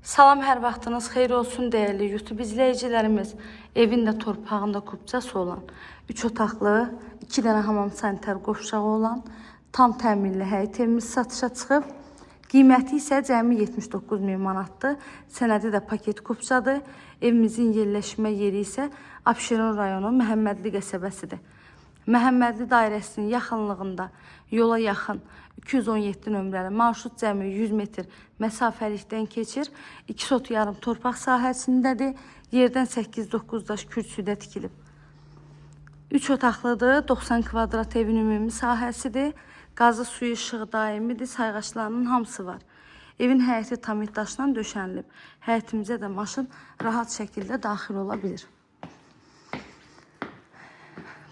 Salam, hər vaxtınız xeyir olsun değerli YouTube izleyicilerimiz. Evində torpağında kubcası olan 3 otaqlı, 2 dənə hamam sanitar qovşağı olan tam təminli həyət evimiz satışa çıxıb. Qiyməti isə cəmi 79 min manatdır. Sənədi də paket kubcadır. Evimizin yerləşmə yeri isə Abşeron rayonu Məhəmmədli qəsəbəsidir. Məhəmmədli dairəsinin yaxınlığında yola yaxın 217 nömrəli marşrut cəmi 100 metr məsafəlikdən keçir. 2 sot yarım torpaq sahəsindədir. Yerdən 8-9 daş kürsüdə tikilib. 3 otaqlıdır, 90 kvadrat evin ümumi sahəsidir. Qazı, suyu, işığı daimidir, sayğaçlarının hamısı var. Evin həyəti tam daşla döşənilib. Həyətimizə də maşın rahat şəkildə daxil ola bilir.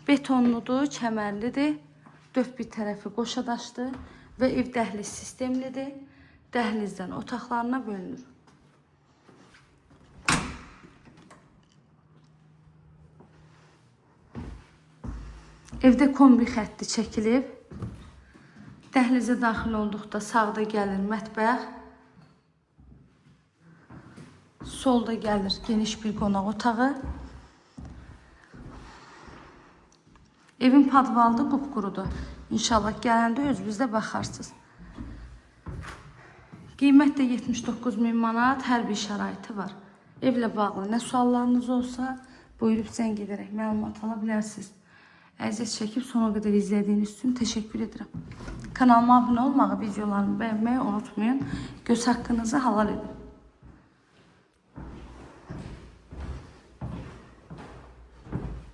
Betonludur, kəmərlidir. Dörd bir tərəfi qoşa daşdır və ev dəhliz sistemlidir. Dəhlizdən otaqlarına bölünür. Evdə kombi xətti çəkilib. Dəhlizə daxil olduqda sağda gəlir mətbəx. Solda gəlir geniş bir qonaq otağı. Evin padvalı qupqurudur. İnşallah gələndə özünüzdə baxarsınız. Qiymət də 79 min manat, hər bir şəraiti var. Evlə bağlı nə suallarınız olsa, buyurub zəng edərək məlumat ala bilərsiniz. Əziyyət çəkib sona qədər izlədiyiniz üçün təşəkkür edirəm. Kanalıma abunə olmağı, videolarımı bəyənməyi unutmayın. Göz haqqınızı halal edin.